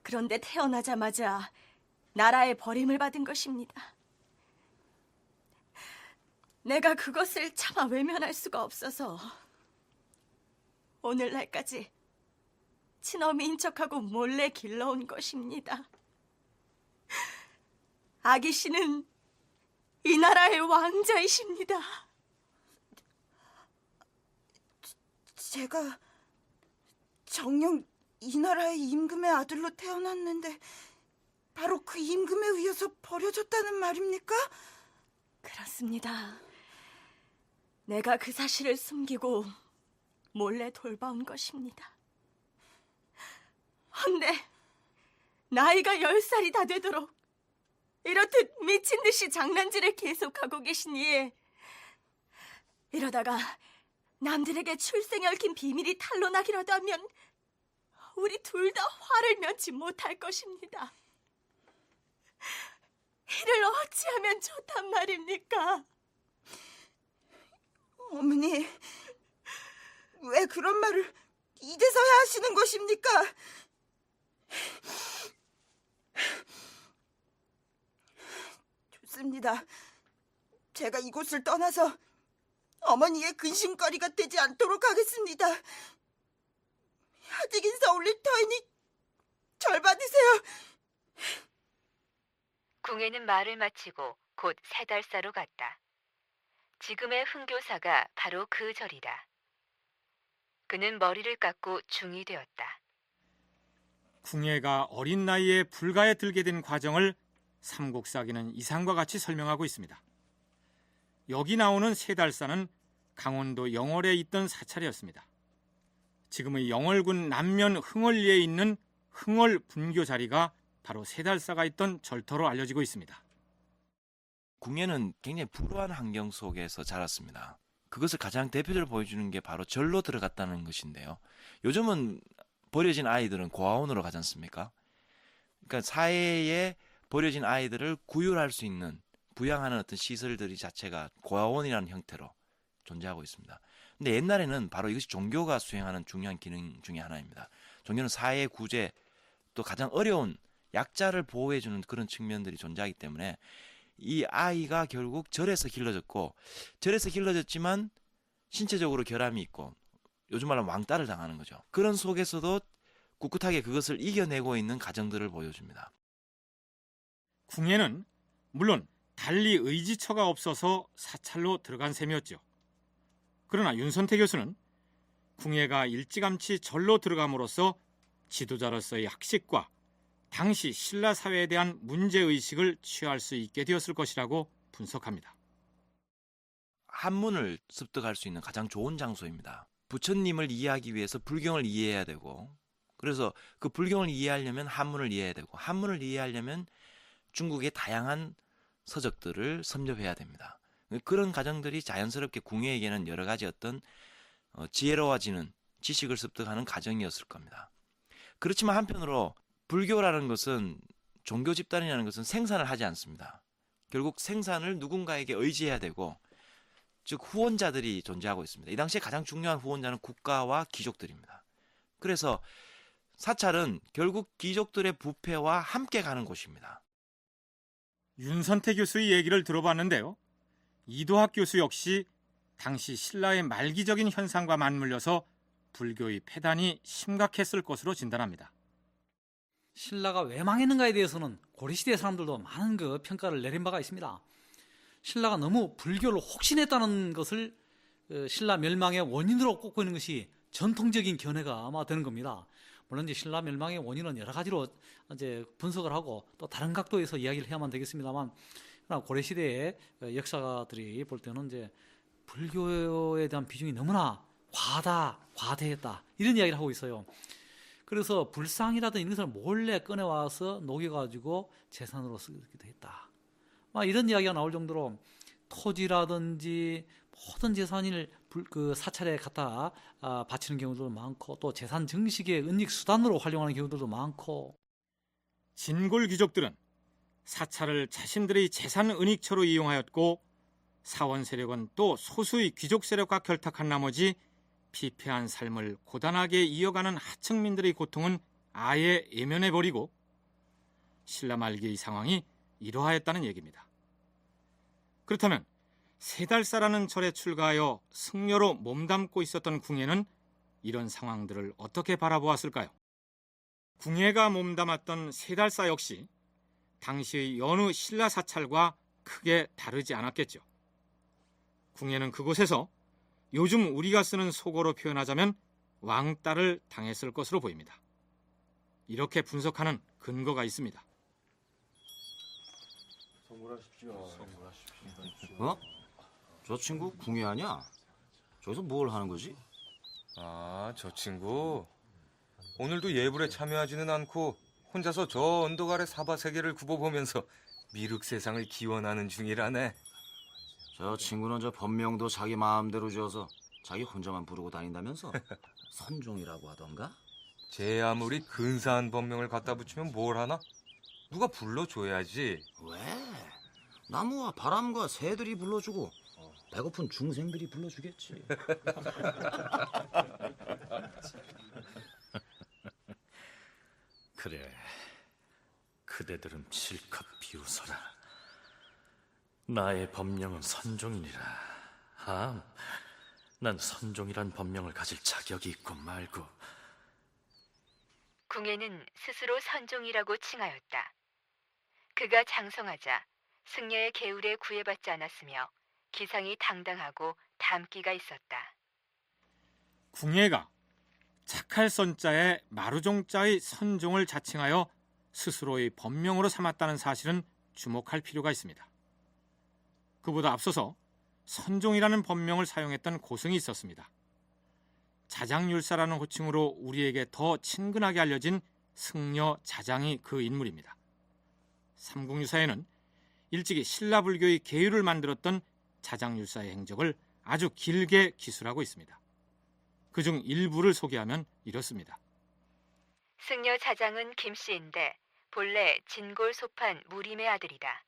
그런데 태어나자마자 나라의 버림을 받은 것입니다. 내가 그것을 차마 외면할 수가 없어서 오늘날까지 친어미인 척하고 몰래 길러온 것입니다. 아기 씨는 이 나라의 왕자이십니다. 제가 정녕 이 나라의 임금의 아들로 태어났는데 바로 그 임금에 의해서 버려졌다는 말입니까? 그렇습니다. 내가 그 사실을 숨기고 몰래 돌봐온 것입니다. 헌데 나이가 10살이 다 되도록 이렇듯 미친 듯이 장난질을 계속하고 계시니 이러다가 남들에게 출생에 얽힌 비밀이 탄로나기라도 하면 우리 둘 다 화를 면치 못할 것입니다. 이를 어찌하면 좋단 말입니까? 어머니, 왜 그런 말을 이제서야 하시는 것입니까? 좋습니다. 제가 이곳을 떠나서 어머니의 근심거리가 되지 않도록 하겠습니다. 아직 인사 올릴 터이니 절 받으세요. 궁예는 말을 마치고 곧 세달사로 갔다. 지금의 흥교사가 바로 그 절이다. 그는 머리를 깎고 중이 되었다. 궁예가 어린 나이에 불가에 들게 된 과정을 삼국사기는 이상과 같이 설명하고 있습니다. 여기 나오는 세달사는 강원도 영월에 있던 사찰이었습니다. 지금의 영월군 남면 흥월리에 있는 흥월 분교 자리가 바로 세달사가 있던 절터로 알려지고 있습니다. 궁예는 굉장히 불우한 환경 속에서 자랐습니다. 그것을 가장 대표적으로 보여주는 게 바로 절로 들어갔다는 것인데요. 요즘은 버려진 아이들은 고아원으로 가지 않습니까? 그러니까 사회에 버려진 아이들을 구휼할 수 있는 부양하는 어떤 시설들이 자체가 고아원이라는 형태로 존재하고 있습니다. 근데 옛날에는 바로 이것이 종교가 수행하는 중요한 기능 중에 하나입니다. 종교는 사회 구제, 또 가장 어려운 약자를 보호해주는 그런 측면들이 존재하기 때문에 이 아이가 결국 절에서 길러졌고, 절에서 길러졌지만 신체적으로 결함이 있고 요즘 말로 왕따를 당하는 거죠. 그런 속에서도 꿋꿋하게 그것을 이겨내고 있는 가정들을 보여줍니다. 궁예는 물론 달리 의지처가 없어서 사찰로 들어간 셈이었죠. 그러나 윤선태 교수는 궁예가 일찌감치 절로 들어감으로써 지도자로서의 학식과 당시 신라 사회에 대한 문제의식을 취할 수 있게 되었을 것이라고 분석합니다. 한문을 습득할 수 있는 가장 좋은 장소입니다. 부처님을 이해하기 위해서 불경을 이해해야 되고, 그래서 그 불경을 이해하려면 한문을 이해해야 되고, 한문을 이해하려면 중국의 다양한 서적들을 섭렵해야 됩니다. 그런 과정들이 자연스럽게 궁예에게는 여러 가지 어떤 지혜로워지는 지식을 습득하는 과정이었을 겁니다. 그렇지만 한편으로 불교라는 것은, 종교 집단이라는 것은 생산을 하지 않습니다. 결국 생산을 누군가에게 의지해야 되고, 즉 후원자들이 존재하고 있습니다. 이 당시에 가장 중요한 후원자는 국가와 귀족들입니다. 그래서 사찰은 결국 귀족들의 부패와 함께 가는 곳입니다. 윤선태 교수의 얘기를 들어봤는데요. 이도학 교수 역시 당시 신라의 말기적인 현상과 맞물려서 불교의 폐단이 심각했을 것으로 진단합니다. 신라가 왜 망했는가에 대해서는 고려시대 사람들도 많은 그 평가를 내린 바가 있습니다. 신라가 너무 불교를 혹신했다는 것을 신라 멸망의 원인으로 꼽고 있는 것이 전통적인 견해가 아마 되는 겁니다. 물론 이제 신라 멸망의 원인은 여러 가지로 이제 분석을 하고 또 다른 각도에서 이야기를 해야만 되겠습니다만, 그러나 고려시대의 역사가들이 볼 때는 이제 불교에 대한 비중이 너무나 과대했다, 이런 이야기를 하고 있어요. 그래서 불상이라든 이런 것을 몰래 꺼내와서 녹여가지고 재산으로 쓰기도 했다, 이런 이야기가 나올 정도로 토지라든지 모든 재산을 그 사찰에 갖다 바치는 경우도 많고, 또 재산 증식의 은닉 수단으로 활용하는 경우들도 많고. 진골 귀족들은 사찰을 자신들의 재산 은닉처로 이용하였고, 사원 세력은 또 소수의 귀족 세력과 결탁한 나머지 피폐한 삶을 고단하게 이어가는 하층민들의 고통은 아예 예면해버리고, 신라 말기의 상황이 이러하였다는 얘기입니다. 그렇다면 세달사라는 절에 출가하여 승려로 몸담고 있었던 궁예는 이런 상황들을 어떻게 바라보았을까요? 궁예가 몸담았던 세달사 역시 당시의 여느 신라 사찰과 크게 다르지 않았겠죠. 궁예는 그곳에서 요즘 우리가 쓰는 속어로 표현하자면 왕따를 당했을 것으로 보입니다. 이렇게 분석하는 근거가 있습니다. 어? 저 친구 궁예 아니야? 저기서 뭘 하는 거지? 아, 저 친구 오늘도 예불에 참여하지는 않고 혼자서 저 언덕 아래 사바 세계를 굽어보면서 미륵 세상을 기원하는 중이라네. 저 친구는 저 법명도 자기 마음대로 지어서 자기 혼자만 부르고 다닌다면서? 선종이라고 하던가? 제 아무리 근사한 법명을 갖다 붙이면 뭘 하나? 누가 불러줘야지. 왜? 나무와 바람과 새들이 불러주고 배고픈 중생들이 불러주겠지. 그래, 그대들은 실컷 비웃어라. 나의 법명은 선종이니라. 난 선종이란 법명을 가질 자격이 있고 말고. 궁예는 스스로 선종이라고 칭하였다. 그가 장성하자 승려의 계율에 구애받지 않았으며 기상이 당당하고 담기가 있었다. 궁예가 착할 선자에 마루종자의 선종을 자칭하여 스스로의 법명으로 삼았다는 사실은 주목할 필요가 있습니다. 그보다 앞서서 선종이라는 법명을 사용했던 고승이 있었습니다. 자장율사라는 호칭으로 우리에게 더 친근하게 알려진 승려 자장이 그 인물입니다. 삼국유사에는 일찍이 신라 불교의 계율을 만들었던 자장율사의 행적을 아주 길게 기술하고 있습니다. 그중 일부를 소개하면 이렇습니다. 승려 자장은 김씨인데 본래 진골 소판 무림의 아들이다.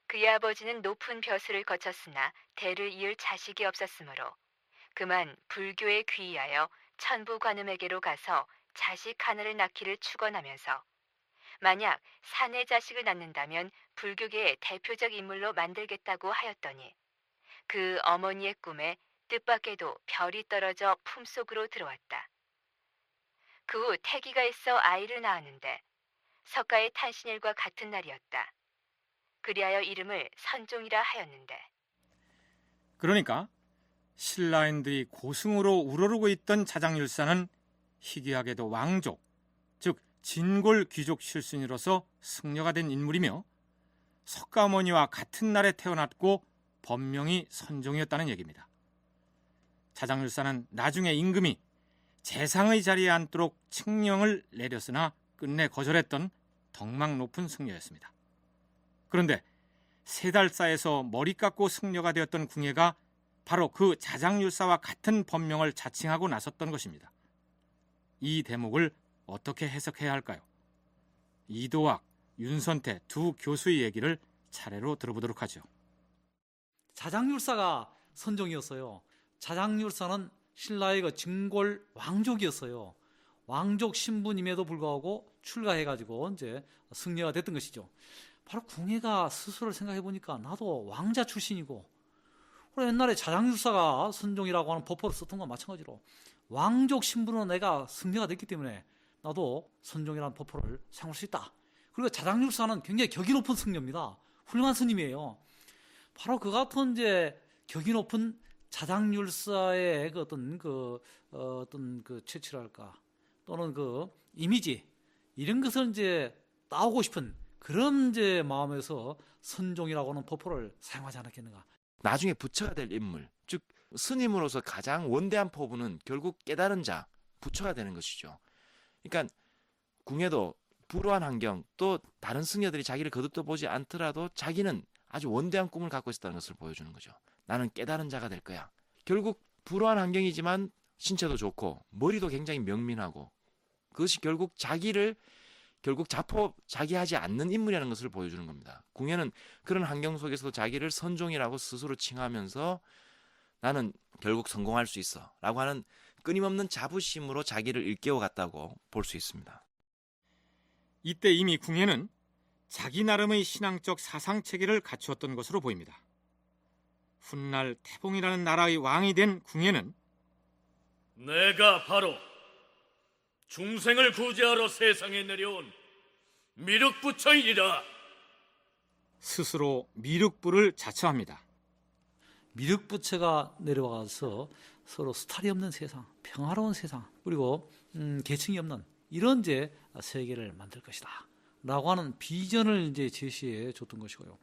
그의 아버지는 높은 벼슬을 거쳤으나 대를 이을 자식이 없었으므로 그만 불교에 귀의하여 천부 관음에게로 가서 자식 하나를 낳기를 축원하면서 만약 사내 자식을 낳는다면 불교계의 대표적 인물로 만들겠다고 하였더니 그 어머니의 꿈에 뜻밖에도 별이 떨어져 품속으로 들어왔다. 그 후 태기가 있어 아이를 낳았는데 석가의 탄신일과 같은 날이었다. 그리하여 이름을 선종이라 하였는데. 그러니까 신라인들이 고승으로 우러르고 있던 자장율사는 희귀하게도 왕족, 즉 진골 귀족 실순이로서 승려가 된 인물이며 석가 어머니와 같은 날에 태어났고 법명이 선종이었다는 얘기입니다. 자장율사는 나중에 임금이 재상의 자리에 앉도록 칙령을 내렸으나 끝내 거절했던 덕망 높은 승려였습니다. 그런데 세달사에서 머리 깎고 승려가 되었던 궁예가 바로 그 자장율사와 같은 법명을 자칭하고 나섰던 것입니다. 이 대목을 어떻게 해석해야 할까요? 이도학, 윤선태 두 교수의 얘기를 차례로 들어보도록 하죠. 자장율사가 선종이었어요. 자장율사는 신라의 그 진골 왕족이었어요. 왕족 신분임에도 불구하고 출가해가지고 이제 승려가 됐던 것이죠. 바로 궁예가 스스로를 생각해 보니까 나도 왕자 출신이고, 그리고 옛날에 자장율사가 선종이라고 하는 법호를 썼던 것과 마찬가지로 왕족 신분으로 내가 승려가 됐기 때문에 나도 선종이라는 법호를 사용할 수 있다. 그리고 자장율사는 굉장히 격이 높은 승려입니다. 훌륭한 스님이에요. 바로 그 같은 이제 격이 높은 자장율사의 그 어떤 그 체취랄까 또는 그 이미지 이런 것을 이제 따오고 싶은 그런 이제 마음에서 선종이라고 하는 법호를 사용하지 않았겠는가. 나중에 부처가 될 인물, 즉 스님으로서 가장 원대한 포부는 결국 깨달은 자, 부처가 되는 것이죠. 그러니까 궁예도 불우한 환경, 또 다른 승려들이 자기를 거듭도 보지 않더라도 자기는 아주 원대한 꿈을 갖고 있었다는 것을 보여주는 거죠. 나는 깨달은 자가 될 거야. 결국 불우한 환경이지만 신체도 좋고 머리도 굉장히 명민하고, 그것이 결국 자기를 자포자기하지 않는 인물이라는 것을 보여주는 겁니다. 궁예는 그런 환경 속에서도 자기를 선종이라고 스스로 칭하면서 나는 결국 성공할 수 있어 라고 하는 끊임없는 자부심으로 자기를 일깨워갔다고 볼 수 있습니다. 이때 이미 궁예는 자기 나름의 신앙적 사상체계를 갖추었던 것으로 보입니다. 훗날 태봉이라는 나라의 왕이 된 궁예는 내가 바로 중생을 구제하러 세상에 내려온 미륵부처이니라. 스스로 미륵부를 자처합니다. 미륵부처가 내려와서 서로 수탈이 없는 세상, 평화로운 세상, 그리고 계층이 없는 이런 이제 세계를 만들 것이다 라고 하는 비전을 이제 제시해 줬던 것이고요.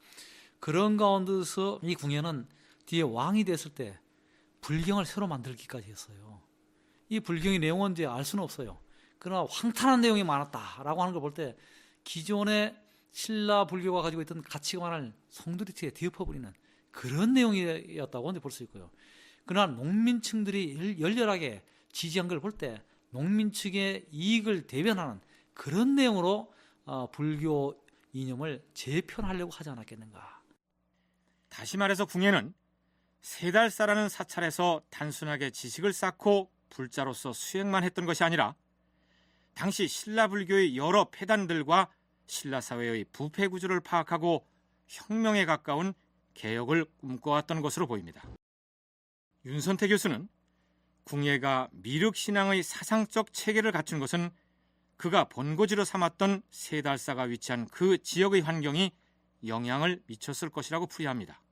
그런 가운데서 이 궁예는 뒤에 왕이 됐을 때 불경을 새로 만들기까지 했어요. 이 불경의 내용은 이제 알 수는 없어요. 그러나 황탄한 내용이 많았다라고 하는 걸 볼 때 기존의 신라 불교가 가지고 있던 가치관을 송두리째 뒤엎어버리는 그런 내용이었다고 볼 수 있고요. 그러나 농민층들이 열렬하게 지지한 걸 볼 때 농민 측의 이익을 대변하는 그런 내용으로 불교 이념을 재편하려고 하지 않았겠는가. 다시 말해서 궁예는 세달사라는 사찰에서 단순하게 지식을 쌓고 불자로서 수행만 했던 것이 아니라 당시 신라 불교의 여러 폐단들과 신라 사회의 부패 구조를 파악하고 혁명에 가까운 개혁을 꿈꿔왔던 것으로 보입니다. 윤선태 교수는 궁예가 미륵신앙의 사상적 체계를 갖춘 것은 그가 본고지로 삼았던 세달사가 위치한 그 지역의 환경이 영향을 미쳤을 것이라고 풀이합니다.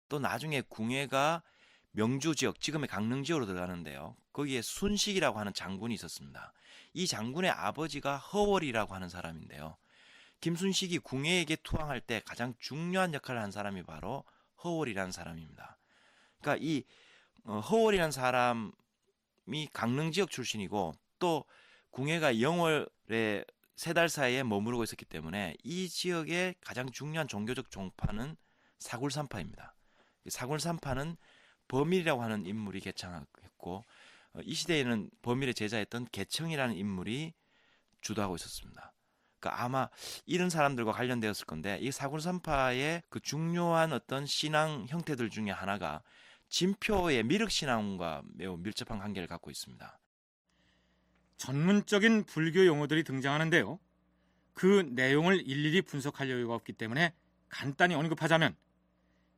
또 나중에 궁예가 명주 지역, 지금의 강릉 지역으로 들어가는데요. 거기에 순식이라고 하는 장군이 있었습니다. 이 장군의 아버지가 허월이라고 하는 사람인데요. 김순식이 궁예에게 투항할 때 가장 중요한 역할을 한 사람이 바로 허월이라는 사람입니다. 그러니까 이 허월이라는 사람이 강릉 지역 출신이고 또 궁예가 영월의 세달사에 머무르고 있었기 때문에 이 지역의 가장 중요한 종교적 종파는 사굴산파입니다. 사굴산파는 범일이라고 하는 인물이 개창했고 이 시대에는 범일의 제자였던 개청이라는 인물이 주도하고 있었습니다. 그러니까 아마 이런 사람들과 관련되었을 건데 이 사굴산파의 그 중요한 어떤 신앙 형태들 중에 하나가 진표의 미륵신앙과 매우 밀접한 관계를 갖고 있습니다. 전문적인 불교 용어들이 등장하는데요. 그 내용을 일일이 분석할 여유가 없기 때문에 간단히 언급하자면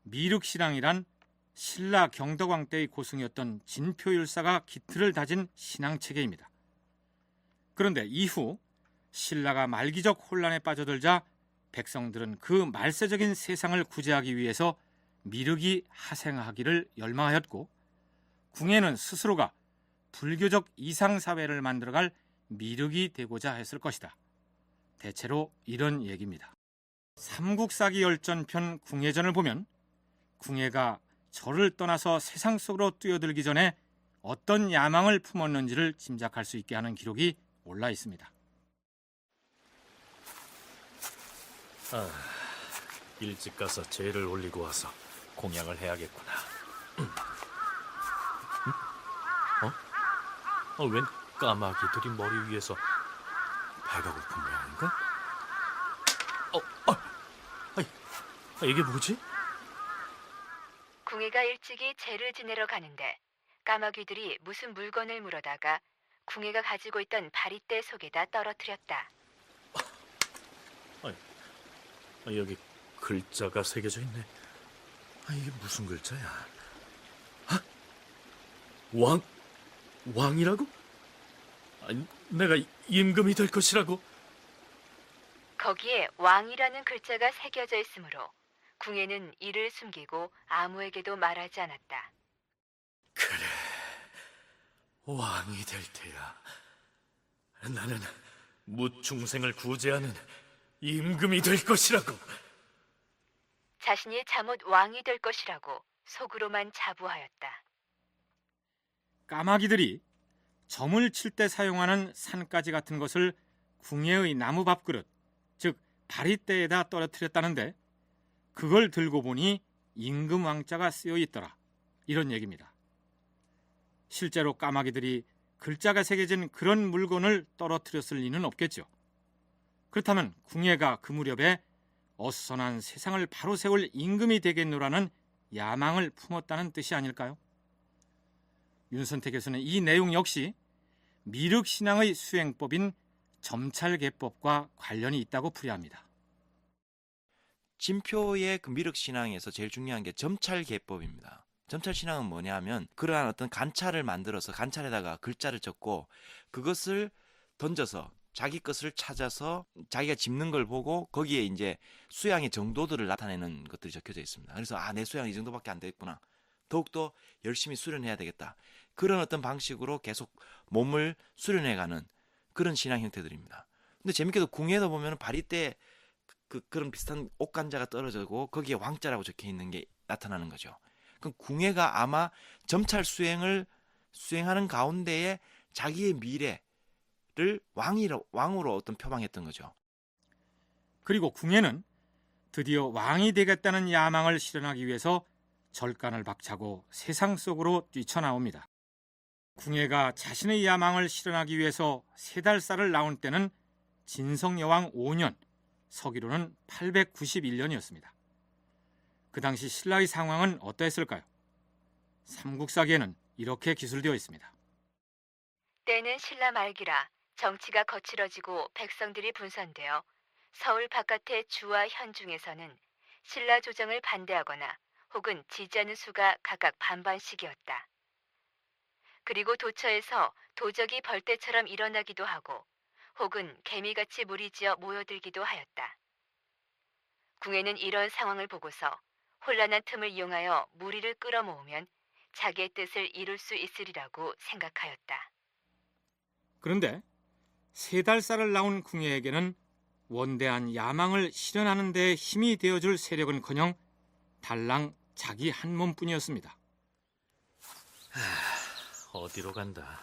미륵신앙이란 신라 경덕왕 때의 고승이었던 진표율사가 기틀을 다진 신앙체계입니다. 그런데 이후 신라가 말기적 혼란에 빠져들자 백성들은 그 말세적인 세상을 구제하기 위해서 미륵이 하생하기를 열망하였고, 궁예는 스스로가 불교적 이상사회를 만들어갈 미륵이 되고자 했을 것이다. 대체로 이런 얘기입니다. 삼국사기 열전편 궁예전을 보면 궁예가 절을 떠나서 세상 속으로 뛰어들기 전에 어떤 야망을 품었는지를 짐작할 수 있게 하는 기록이 올라 있습니다. 일찍 가서 제를 올리고 와서 공양을 해야겠구나. 웬 까마귀들이 머리 위에서 배가 고픈 모양인가? 이게 뭐지? 궁예가 일찍이 제를 지내러 가는데 까마귀들이 무슨 물건을 물어다가 궁예가 가지고 있던 바리떼 속에다 떨어뜨렸다. 여기 글자가 새겨져 있네. 이게 무슨 글자야? 왕이라고? 내가 임금이 될 것이라고? 거기에 왕이라는 글자가 새겨져 있으므로 궁예는 이를 숨기고 아무에게도 말하지 않았다. 그래, 왕이 될 테야. 나는 무중생을 구제하는 임금이 될 것이라고. 자신이 잠옷 왕이 될 것이라고 속으로만 자부하였다. 까마귀들이 점을 칠 때 사용하는 산가지 같은 것을 궁예의 나무 밥그릇, 즉 바리떼에다 떨어뜨렸다는데, 그걸 들고 보니 임금 왕자가 쓰여 있더라, 이런 얘기입니다. 실제로 까마귀들이 글자가 새겨진 그런 물건을 떨어뜨렸을 리는 없겠죠. 그렇다면 궁예가 그 무렵에 어수선한 세상을 바로 세울 임금이 되겠노라는 야망을 품었다는 뜻이 아닐까요? 윤선태 교수는 이 내용 역시 미륵신앙의 수행법인 점찰개법과 관련이 있다고 풀이합니다. 진표의 그 미륵신앙에서 제일 중요한 게 점찰개법입니다. 점찰신앙은 뭐냐 하면 그러한 어떤 관찰을 만들어서 관찰에다가 글자를 적고 그것을 던져서 자기 것을 찾아서 자기가 짚는 걸 보고 거기에 이제 수양의 정도들을 나타내는 것들이 적혀져 있습니다. 그래서 내 수양이 이 정도밖에 안 되겠구나. 더욱더 열심히 수련해야 되겠다. 그런 어떤 방식으로 계속 몸을 수련해가는 그런 신앙 형태들입니다. 근데 재밌게도 궁예도 보면 바리떼 그런 비슷한 옷간자가 떨어지고 거기에 왕자라고 적혀 있는 게 나타나는 거죠. 그럼 궁예가 아마 점찰 수행을 수행하는 가운데에 자기의 미래를 왕으로 어떤 표방했던 거죠. 그리고 궁예는 드디어 왕이 되겠다는 야망을 실현하기 위해서 절간을 박차고 세상 속으로 뛰쳐나옵니다. 궁예가 자신의 야망을 실현하기 위해서 3달살을 낳은 때는 진성여왕 5년, 서기로는 891년이었습니다. 그 당시 신라의 상황은 어떠했을까요? 삼국사기에는 이렇게 기술되어 있습니다. 때는 신라 말기라 정치가 거칠어지고 백성들이 분산되어 서울 바깥의 주와 현중에서는 신라 조정을 반대하거나 혹은 지지하는 수가 각각 반반씩이었다. 그리고 도처에서 도적이 벌떼처럼 일어나기도 하고 혹은 개미같이 무리지어 모여들기도 하였다. 궁예는 이런 상황을 보고서 혼란한 틈을 이용하여 무리를 끌어모으면 자기의 뜻을 이룰 수 있으리라고 생각하였다. 그런데 3달살을 낳은 궁예에게는 원대한 야망을 실현하는 데 힘이 되어줄 세력은커녕 달랑 자기 한 몸뿐이었습니다. 어디로 간다.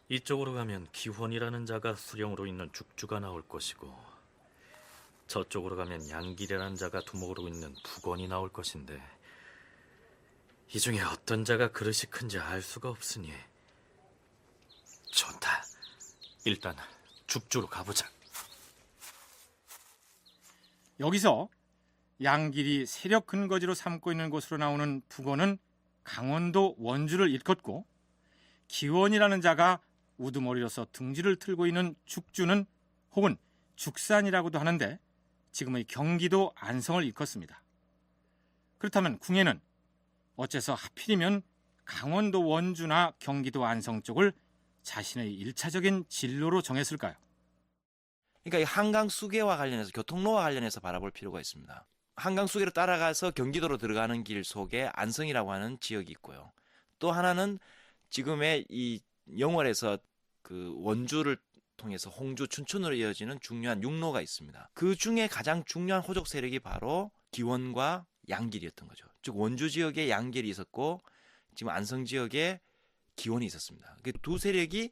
이쪽으로 가면 기원이라는 자가 수령으로 있는 죽주가 나올 것이고 저쪽으로 가면 양길이라는 자가 두목으로 있는 북원이 나올 것인데 이 중에 어떤 자가 그릇이 큰지 알 수가 없으니 좋다. 일단 죽주로 가보자. 여기서 양길이 세력 근거지로 삼고 있는 곳으로 나오는 북원은 강원도 원주를 일컫고, 기원이라는 자가 우두머리로서 둥지를 틀고 있는 죽주는 혹은 죽산이라고도 하는데 지금의 경기도 안성을 일컫습니다. 그렇다면 궁예는 어째서 하필이면 강원도 원주나 경기도 안성 쪽을 자신의 일차적인 진로로 정했을까요? 그러니까 이 한강 수계와 관련해서 교통로와 관련해서 바라볼 필요가 있습니다. 한강 수계로 따라가서 경기도로 들어가는 길 속에 안성이라고 하는 지역이 있고요. 또 하나는 지금의 이 영월에서 그 원주를 통해서 홍주, 춘천으로 이어지는 중요한 육로가 있습니다. 그 중에 가장 중요한 호족 세력이 바로 기원과 양길이었던 거죠. 즉 원주 지역에 양길이 있었고 지금 안성 지역에 기원이 있었습니다. 그 두 세력이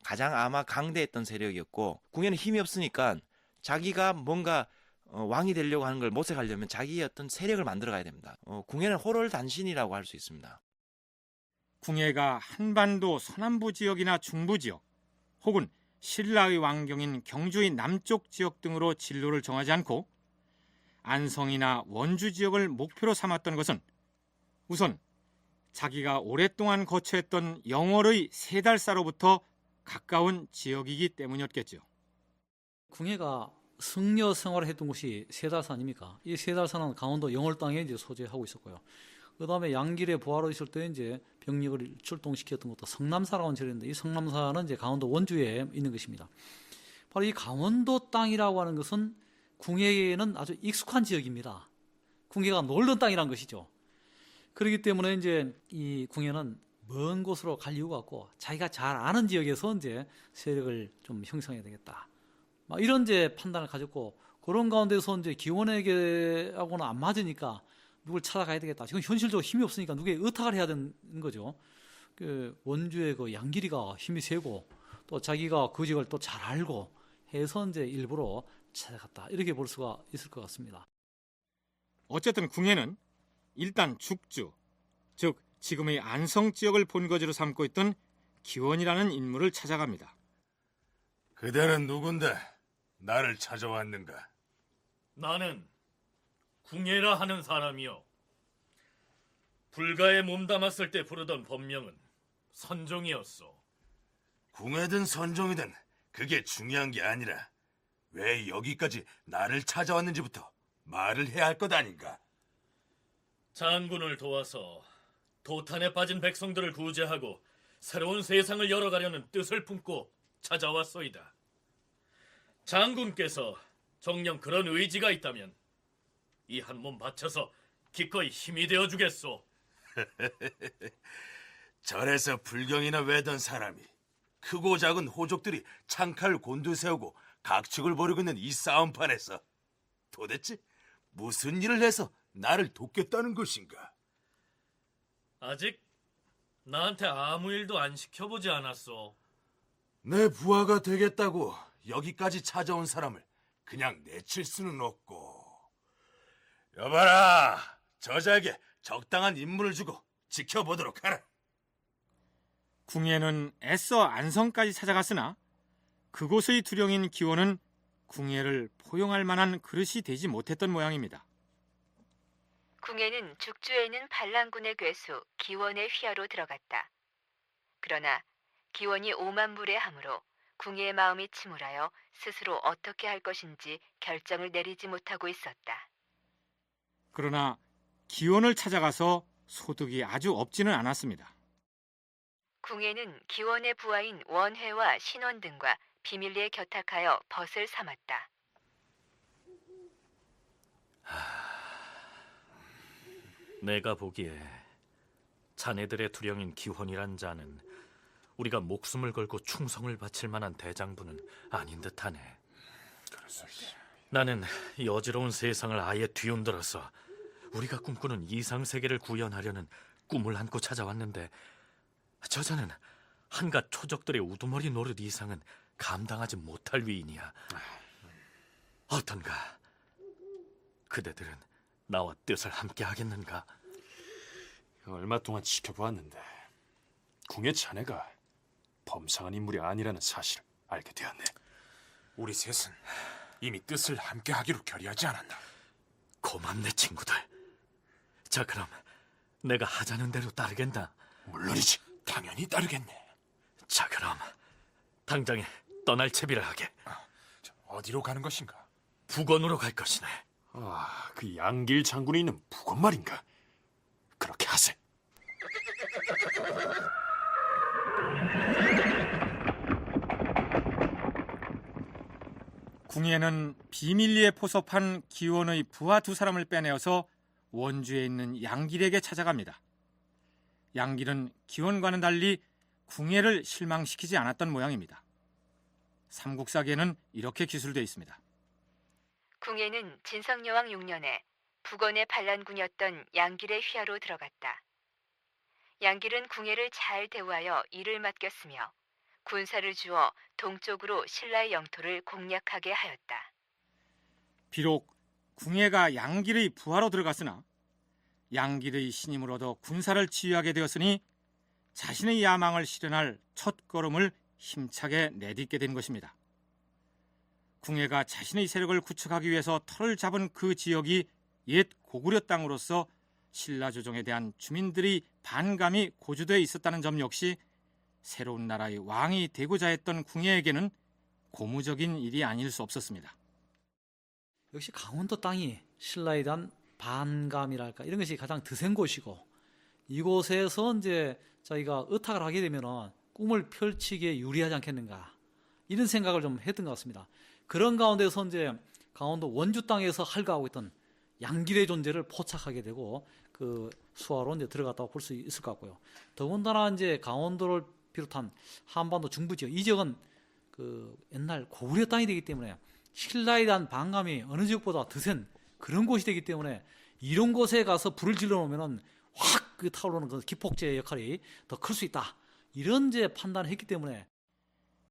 가장 아마 강대했던 세력이었고 궁예는 힘이 없으니까 자기가 뭔가 왕이 되려고 하는 걸 모색하려면 자기의 어떤 세력을 만들어 가야 됩니다. 궁예는 호롤단신이라고 할 수 있습니다. 궁예가 한반도 서남부 지역이나 중부 지역 혹은 신라의 왕경인 경주의 남쪽 지역 등으로 진로를 정하지 않고 안성이나 원주 지역을 목표로 삼았던 것은 우선 자기가 오랫동안 거처했던 영월의 세달사로부터 가까운 지역이기 때문이었겠죠. 궁예가 승려 생활을 했던 곳이 세달사 아닙니까? 이 세달사는 강원도 영월 땅에 이제 소재하고 있었고요. 그 다음에 양길에 부하로 있을 때 이제 병력을 출동시켰던 것도 성남사라고 하는 지역인데 이 성남사는 이제 강원도 원주에 있는 것입니다. 바로 이 강원도 땅이라고 하는 것은 궁예에는 아주 익숙한 지역입니다. 궁예가 놀던 땅이란 것이죠. 그렇기 때문에 이제 이 궁예는 먼 곳으로 갈 이유가 없고 자기가 잘 아는 지역에서 이제 세력을 좀 형성해야 되겠다. 이런 이제 판단을 가졌고 그런 가운데서 이제 기원에게하고는 안 맞으니까 누굴 찾아가야 되겠다. 지금 현실적으로 힘이 없으니까 누구에 의탁을 해야 되는 거죠. 그 원주의 그 양길이가 힘이 세고 또 자기가 그 지역을 또 잘 알고 해서 이제 일부러 찾아갔다. 이렇게 볼 수가 있을 것 같습니다. 어쨌든 궁예는 일단 죽주, 즉 지금의 안성 지역을 본거지로 삼고 있던 기원이라는 인물을 찾아갑니다. 그대는 누군데 나를 찾아왔는가? 나는 궁예라 하는 사람이요. 불가에 몸담았을 때 부르던 법명은 선종이었소. 궁예든 선종이든 그게 중요한 게 아니라 왜 여기까지 나를 찾아왔는지부터 말을 해야 할 것 아닌가? 장군을 도와서 도탄에 빠진 백성들을 구제하고 새로운 세상을 열어가려는 뜻을 품고 찾아왔소이다. 장군께서 정녕 그런 의지가 있다면 이 한 몸 바쳐서 기꺼이 힘이 되어주겠소. 절에서 불경이나 외던 사람이 크고 작은 호족들이 창칼 곤두세우고 각축을 벌이고 있는 이 싸움판에서 도대체 무슨 일을 해서 나를 돕겠다는 것인가? 아직 나한테 아무 일도 안 시켜보지 않았소. 내 부하가 되겠다고 여기까지 찾아온 사람을 그냥 내칠 수는 없고. 여봐라, 저자에게 적당한 임무를 주고 지켜보도록 하라. 궁예는 애써 안성까지 찾아갔으나 그곳의 두령인 기원은 궁예를 포용할 만한 그릇이 되지 못했던 모양입니다. 궁예는 죽주에 있는 반란군의 괴수 기원의 휘하로 들어갔다. 그러나 기원이 오만불의함으로 궁예의 마음이 침울하여 스스로 어떻게 할 것인지 결정을 내리지 못하고 있었다. 그러나 기원을 찾아가서 소득이 아주 없지는 않았습니다. 궁예는 기원의 부하인 원회와 신원 등과 비밀리에 결탁하여 벗을 삼았다. 내가 보기에 자네들의 두령인 기원이란 자는 우리가 목숨을 걸고 충성을 바칠 만한 대장부는 아닌 듯하네. 나는 이 어지러운 세상을 아예 뒤흔들어서 우리가 꿈꾸는 이상세계를 구현하려는 꿈을 안고 찾아왔는데 저자는 한갓 초적들의 우두머리 노릇 이상은 감당하지 못할 위인이야. 어떤가? 그대들은 나와 뜻을 함께 하겠는가? 얼마 동안 지켜보았는데 궁예 자네가 범상한 인물이 아니라는 사실을 알게 되었네. 우리 셋은 이미 뜻을 함께 하기로 결의하지 않았나? 고맙네 친구들. 자 그럼 내가 하자는 대로 따르겠나? 물론이지. 당연히 따르겠네. 자 그럼 당장에 떠날 채비를 하게. 어디로 가는 것인가? 북원으로 갈 것이네. 아, 그 양길 장군이 있는 북원 말인가? 그렇게 하세. 궁예는 비밀리에 포섭한 기원의 부하 두 사람을 빼내어서 원주에 있는 양길에게 찾아갑니다. 양길은 기원과는 달리 궁예를 실망시키지 않았던 모양입니다. 삼국사기에는 이렇게 기술되어 있습니다. 궁예는 진성여왕 6년에 북원의 반란군이었던 양길의 휘하로 들어갔다. 양길은 궁예를 잘 대우하여 일을 맡겼으며 군사를 주어 동쪽으로 신라의 영토를 공략하게 하였다. 비록 궁예가 양길의 부하로 들어갔으나 양길의 신임을 얻어 군사를 지휘하게 되었으니 자신의 야망을 실현할 첫걸음을 힘차게 내딛게 된 것입니다. 궁예가 자신의 세력을 구축하기 위해서 터를 잡은 그 지역이 옛 고구려 땅으로서 신라 조정에 대한 주민들의 반감이 고조되어 있었다는 점 역시 새로운 나라의 왕이 되고자 했던 궁예에게는 고무적인 일이 아닐 수 없었습니다. 역시 강원도 땅이 신라에 대한 반감이랄까 이런 것이 가장 드센 곳이고, 이곳에서 이제 자기가 의탁을 하게 되면 꿈을 펼치기에 유리하지 않겠는가, 이런 생각을 좀 했던 것 같습니다. 그런 가운데서 이제 강원도 원주 땅에서 활가하고 있던 양길의 존재를 포착하게 되고 그 수하로 이제 들어갔다고 볼 수 있을 것 같고요. 더군다나 이제 강원도를 비롯한 한반도 중부 지역, 이 지역은 그 옛날 고구려 땅이 되기 때문에 신라에 대한 반감이 어느 지역보다 더 센 그런 곳이 되기 때문에 이런 곳에 가서 불을 질러 놓으면은 확 그 타오르는 그 기폭제의 역할이 더 클 수 있다, 이런 이제 판단을 했기 때문에